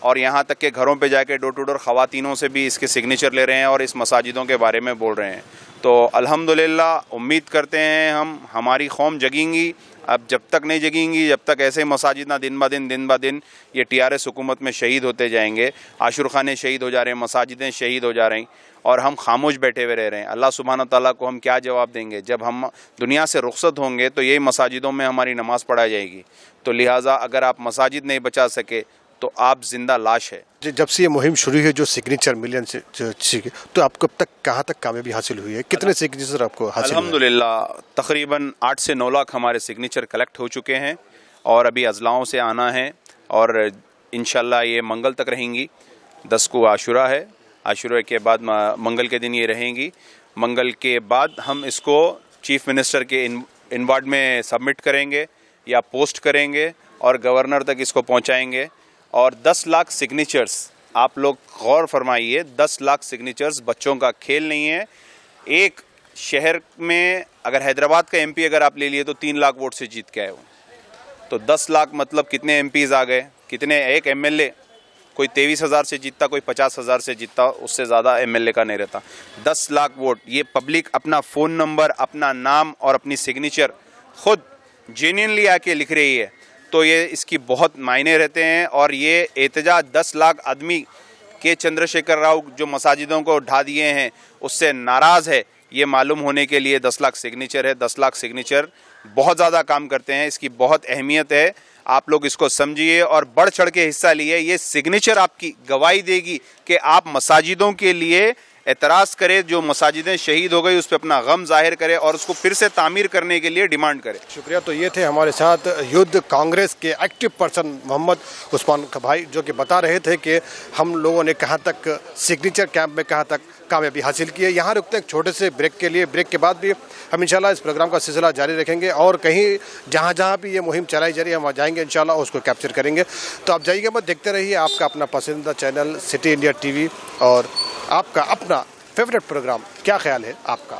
اور یہاں تک کہ گھروں پہ جا کے ڈور ٹو ڈور خواتینوں سے بھی اس کے سگنیچر لے رہے ہیں اور اس مساجدوں کے بارے میں بول رہے ہیں. تو الحمدللہ امید کرتے ہیں ہماری قوم جگیں گی. اب جب تک نہیں جگیں گی، جب تک ایسے مساجد نہ دن بہ دن یہ TRS حکومت میں شہید ہوتے جائیں گے، عاشور خانے شہید ہو جا رہے ہیں، مساجدیں شہید ہو جا رہی ہیں اور ہم خاموش بیٹھے ہوئے رہ رہے ہیں. اللہ سبحانہ تعالیٰ کو ہم کیا جواب دیں گے؟ جب ہم دنیا سے رخصت ہوں گے تو یہی مساجدوں میں ہماری نماز پڑھائی جائے گی. تو لہٰذا اگر آپ مساجد نہیں بچا سکے تو آپ زندہ لاش ہے. جب سے یہ مہم شروع ہے جو سگنیچر ملین سے تو آپ کو اب تک کہاں تک کامیابی حاصل ہوئی ہے؟ کتنے سگنیچر آپ کو حاصل ہوئے؟ الحمدللہ تقریباً 8 سے 9 لاکھ ہمارے سگنیچر کلیکٹ ہو چکے ہیں اور ابھی اضلاعوں سے آنا ہے اور انشاءاللہ یہ منگل تک رہیں گی. 10 کو عاشورہ ہے، عاشورہ کے بعد منگل کے دن یہ رہیں گی. منگل کے بعد ہم اس کو چیف منسٹر کے انوارڈ میں سبمٹ کریں گے یا پوسٹ کریں گے اور گورنر تک اس کو پہنچائیں گے. اور 10 لاکھ سگنیچرز، آپ لوگ غور فرمائیے، 10 لاکھ سگنیچرز بچوں کا کھیل نہیں ہے. ایک شہر میں اگر حیدرآباد کا MP اگر آپ لے لیے تو 3 لاکھ ووٹ سے جیت کے آئے ہو. تو 10 لاکھ مطلب کتنے MPs آ گئے، کتنے ایک MLA کوئی 23,000 سے جیتتا، کوئی 50,000 سے جیتتا، اس سے زیادہ MLA کا نہیں رہتا. 10 لاکھ ووٹ، یہ پبلک اپنا فون نمبر، اپنا نام اور اپنی سگنیچر خود جینوئنلی آ کے لکھ رہی ہے. تو یہ اس کی بہت معنی رہتے ہیں. اور یہ احتجاج 10 لاکھ آدمی کے چندر شیکھر راؤ جو مساجدوں کو ڈھا دیے ہیں اس سے ناراض ہے، یہ معلوم ہونے کے لیے 10 لاکھ سگنیچر ہے. 10 لاکھ سگنیچر بہت زیادہ کام کرتے ہیں، اس کی بہت اہمیت ہے. آپ لوگ اس کو سمجھیے اور بڑھ چڑھ کے حصہ لیے. یہ سگنیچر آپ کی گواہی دے گی کہ آپ مساجدوں کے لیے اعتراض کرے، جو مساجدیں شہید ہو گئی اس پہ اپنا غم ظاہر کرے اور اس کو پھر سے تعمیر کرنے کے لیے ڈیمانڈ کرے. شکریہ. تو یہ تھے ہمارے ساتھ یوتھ کانگریس کے ایکٹیو پرسن محمد عثمان کا بھائی، جو کہ بتا رہے تھے کہ ہم لوگوں نے کہاں تک سگنیچر کیمپ میں کہاں تک کامیابی حاصل کی ہے. یہاں رکتے ہیں ایک چھوٹے سے بریک کے لیے. بریک کے بعد بھی ہم انشاءاللہ اس پروگرام کا سلسلہ جاری رکھیں گے اور کہیں جہاں جہاں بھی یہ مہم چلائی جا رہی ہے ہم وہاں جائیں گے انشاءاللہ اور اس کو کیپچر کریں گے. تو آپ جائیے مت، دیکھتے رہیے آپ کا اپنا پسندیدہ چینل سٹی انڈیا TV اور آپ کا اپنا فیوریٹ پروگرام کیا خیال ہے آپ کا.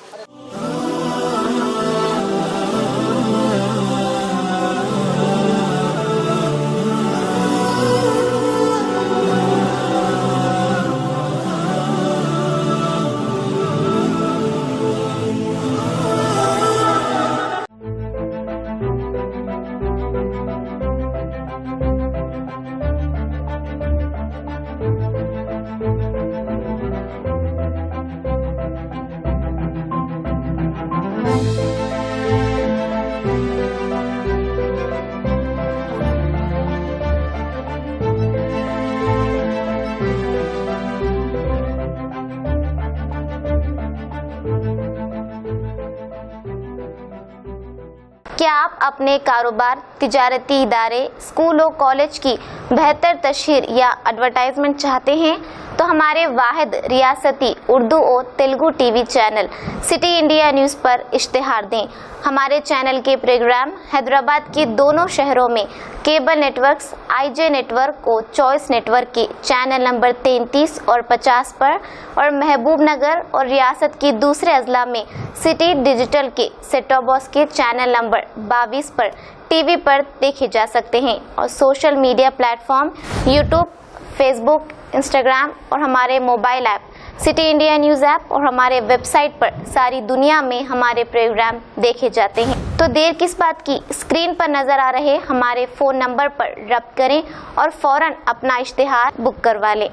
کیا آپ اپنے کاروبار، تجارتی ادارے، اسکول و کالج کی بہتر تشہیر یا ایڈورٹائزمنٹ چاہتے ہیں؟ تو ہمارے واحد ریاستی اردو و Telugu TV channel city India news پر اشتہار دیں. ہمارے چینل کے پروگرام حیدرآباد کے دونوں شہروں میں cable networks IJ network و چوائس نیٹ ورک کے چینل نمبر 33 اور 50 پر اور محبوب نگر اور ریاست کے دوسرے اضلاع میں سٹی ڈیجیٹل کے سیٹ ٹاپ باکس کے چینل نمبر 22 پر TV پر دیکھے جا سکتے ہیں. اور social media platform YouTube، Facebook, Instagram اور ہمارے mobile app city India news app اور ہمارے ویب سائٹ پر ساری دنیا میں ہمارے پروگرام دیکھے جاتے ہیں. تو دیر کس بات کی، اسکرین پر نظر آ رہے ہمارے فون نمبر پر رابطہ کریں اور فوراً اپنا اشتہار بک کروا لیں.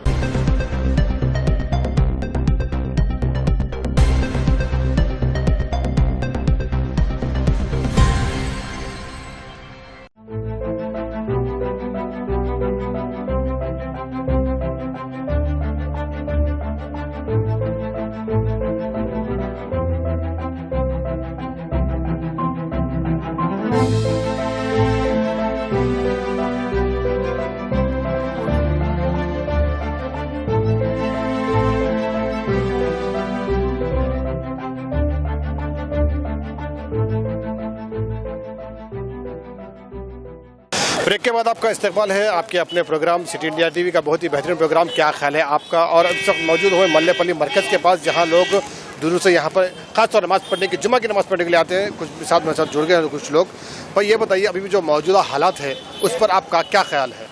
بریک کے بعد آپ کا استقبال ہے آپ کے اپنے پروگرام سٹی انڈیا TV کا بہت ہی بہترین پروگرام کیا خیال ہے آپ کا. اور اس وقت موجود ہوئے ملے پلی مرکز کے پاس، جہاں لوگ دوروں سے یہاں پر خاص طور نماز پڑھنے کی، جمعہ کی نماز پڑھنے کے لیے آتے ہیں. کچھ ساتھ میں ساتھ جڑ گئے ہیں کچھ لوگ. بھائی یہ بتائیے ابھی بھی جو موجودہ حالات ہے اس پر آپ کا کیا خیال ہے؟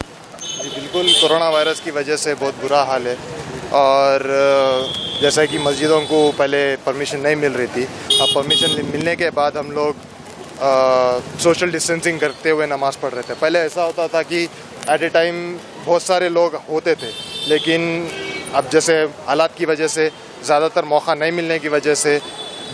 جی بالکل کورونا وائرس کی وجہ سے بہت برا حال ہے، اور جیسا کہ مسجدوں کو پہلے پرمیشن نہیں مل رہی تھی، اب پرمیشن ملنے کے بعد ہم لوگ سوشل ڈسٹینسنگ کرتے ہوئے نماز پڑھ رہے تھے۔ پہلے ایسا ہوتا تھا کہ ایٹ اے ٹائم بہت سارے لوگ ہوتے تھے، لیکن اب جیسے حالات کی وجہ سے، زیادہ تر موقع نہیں ملنے کی وجہ سے،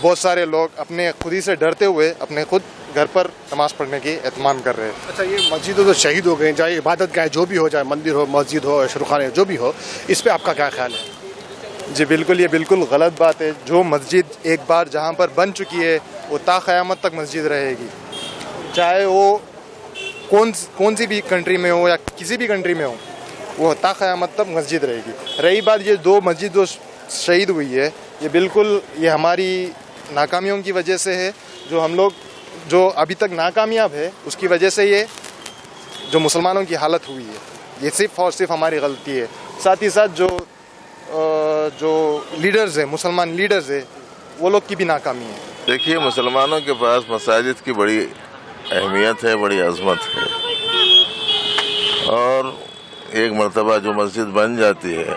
بہت سارے لوگ اپنے خود ہی سے ڈرتے ہوئے اپنے خود گھر پر نماز پڑھنے کی اہتمام کر رہے ہیں۔ اچھا، یہ مسجدوں تو شہید ہو گئے، چاہے عبادت گاہ جو بھی ہو، چاہے مندر ہو، مسجد ہو، عشرخانے جو بھی ہو، اس پہ آپ کا کیا خیال ہے؟ جی بالکل، یہ بالکل غلط بات ہے۔ جو مسجد ایک بار جہاں پر بن چکی ہے وہ تا قیامت تک مسجد رہے گی، چاہے وہ کون سی بھی کنٹری میں ہو یا کسی بھی کنٹری میں ہو، وہ تا قیامت تک مسجد رہے گی۔ رہی بات یہ 2 مسجد جو شہید ہوئی ہے، یہ بالکل یہ ہماری ناکامیوں کی وجہ سے ہے، جو ہم لوگ جو ابھی تک ناکامیاب ہے اس کی وجہ سے یہ جو مسلمانوں کی حالت ہوئی ہے، یہ صرف اور صرف ہماری غلطی ہے۔ ساتھ ہی ساتھ جو لیڈرز ہیں، مسلمان لیڈرز ہیں، وہ لوگ کی بھی ناکامی ہے۔ دیکھیے، مسلمانوں کے پاس مساجد کی بڑی اہمیت ہے، بڑی عظمت ہے، اور ایک مرتبہ جو مسجد بن جاتی ہے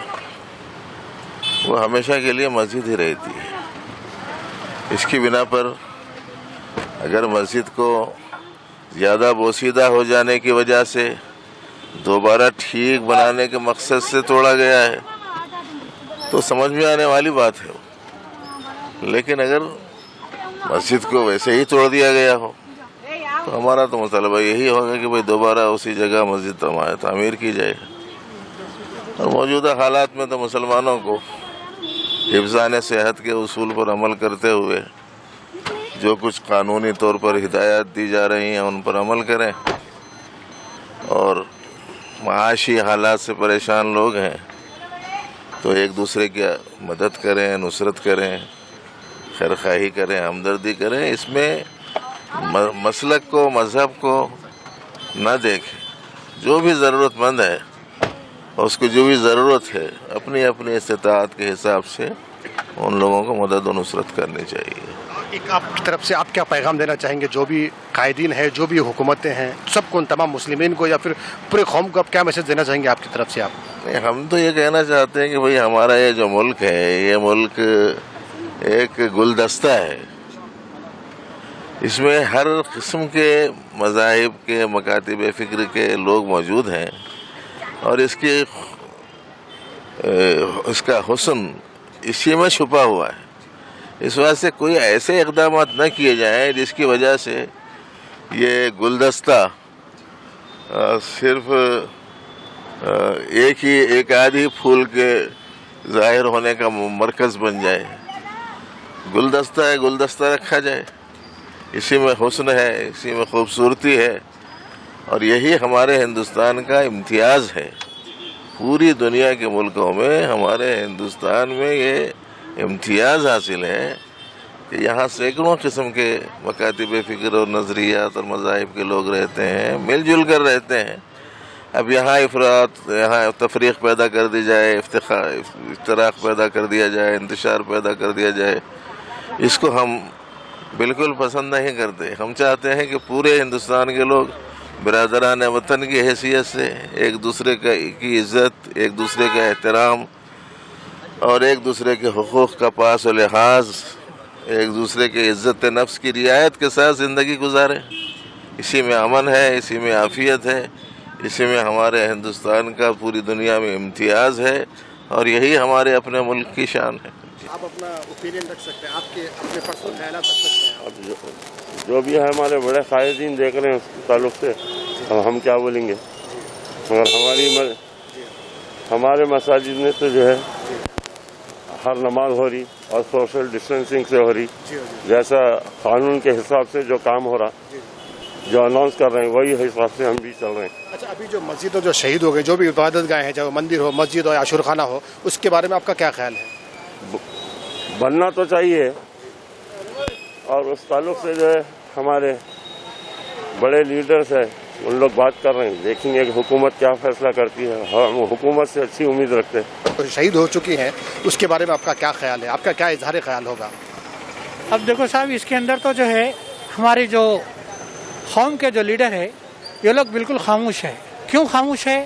وہ ہمیشہ کے لیے مسجد ہی رہتی ہے۔ اس کی بنا پر اگر مسجد کو زیادہ بوسیدہ ہو جانے کی وجہ سے دوبارہ ٹھیک بنانے کے مقصد سے توڑا گیا ہے تو سمجھ میں آنے والی بات ہے، لیکن اگر مسجد کو ویسے ہی توڑ دیا گیا ہو تو ہمارا تو مطالبہ یہی ہوگا کہ بھئی دوبارہ اسی جگہ مسجد تعمیر کی جائے۔ اور موجودہ حالات میں تو مسلمانوں کو حفظان صحت کے اصول پر عمل کرتے ہوئے جو کچھ قانونی طور پر ہدایات دی جا رہی ہیں ان پر عمل کریں، اور معاشی حالات سے پریشان لوگ ہیں تو ایک دوسرے کی مدد کریں، نصرت کریں، خیرخواہی کریں، ہمدردی کریں۔ اس میں مسلک کو، مذہب کو نہ دیکھیں۔ جو بھی ضرورت مند ہے اور اس کو جو بھی ضرورت ہے، اپنی اپنی استطاعت کے حساب سے ان لوگوں کو مدد و نصرت کرنی چاہیے۔ ایک آپ کی طرف سے آپ کیا پیغام دینا چاہیں گے، جو بھی قائدین ہیں، جو بھی حکومتیں ہیں، سب کو، تمام مسلمین کو یا پھر پورے قوم کو آپ کیا میسج دینا چاہیں گے آپ کی طرف سے؟ آپ ہم تو یہ کہنا چاہتے ہیں کہ بھئی ہمارا یہ جو ملک ہے، یہ ملک ایک گلدستہ ہے، اس میں ہر قسم کے مذاہب کے، مکاتب فکر کے لوگ موجود ہیں، اور اس کا حسن اسی میں چھپا ہوا ہے۔ اس واسطے کوئی ایسے اقدامات نہ کیے جائیں جس کی وجہ سے یہ گلدستہ صرف ایک آدھی پھول کے ظاہر ہونے کا مرکز بن جائے۔ گلدستہ ہے، گلدستہ رکھا جائے، اسی میں حسن ہے، اسی میں خوبصورتی ہے، اور یہی ہمارے ہندوستان کا امتیاز ہے۔ پوری دنیا کے ملکوں میں ہمارے ہندوستان میں یہ امتیاز حاصل ہے کہ یہاں سینکڑوں قسم کے مکاتب فکر اور نظریات اور مذاہب کے لوگ رہتے ہیں، مل جل کر رہتے ہیں۔ اب یہاں افراط، یہاں تفریق پیدا کر دی جائے، افتراق پیدا کر دیا جائے، انتشار پیدا کر دیا جائے، اس کو ہم بالکل پسند نہیں کرتے۔ ہم چاہتے ہیں کہ پورے ہندوستان کے لوگ برادران وطن کی حیثیت سے ایک دوسرے کی عزت، ایک دوسرے کا احترام اور ایک دوسرے کے حقوق کا پاس و لحاظ، ایک دوسرے کے عزت نفس کی رعایت کے ساتھ زندگی گزاریں۔ اسی میں امن ہے، اسی میں عافیت ہے، اسی میں ہمارے ہندوستان کا پوری دنیا میں امتیاز ہے، اور یہی ہمارے اپنے ملک کی شان ہے۔ آپ اپنا اوپینین رکھ سکتے ہیں، آپ کے اپنے پرسنل خیالات رکھ سکتے ہیں۔ اب جو بھی ہمارے بڑے قائدین دیکھ رہے ہیں اس کے تعلق سے ہم کیا بولیں گے، مگر ہمارے مساجد میں تو جو ہے ہر نماز ہو رہی اور سوشل ڈسٹینسنگ سے ہو رہی، جیسا قانون کے حساب سے جو کام ہو رہا، جو اناؤنس کر رہے ہیں وہی حساب سے ہم بھی چل رہے ہیں۔ اچھا، ابھی جو مسجد جو شہید ہو گئے، جو بھی عبادت گاہ ہیں، چاہے وہ مندر ہو، مسجد ہو یا عشرخانہ ہو، اس کے بارے میں آپ کا کیا خیال ہے؟ بننا تو چاہیے، اور اس تعلق سے جو ہے ہمارے بڑے لیڈرز ہیں ان لوگ بات کر رہے ہیں، دیکھیں گے کہ حکومت کیا فیصلہ کرتی ہے۔ ہم حکومت سے اچھی امید رکھتے ہیں۔ شہید ہو چکی ہیں، اس کے بارے میں آپ کا کیا خیال ہے؟ آپ کا کیا اظہار خیال ہوگا؟ اب دیکھو صاحب، اس کے اندر تو جو ہے ہماری جو قوم کے جو لیڈر ہے یہ لوگ بالکل خاموش ہے۔ کیوں خاموش ہے؟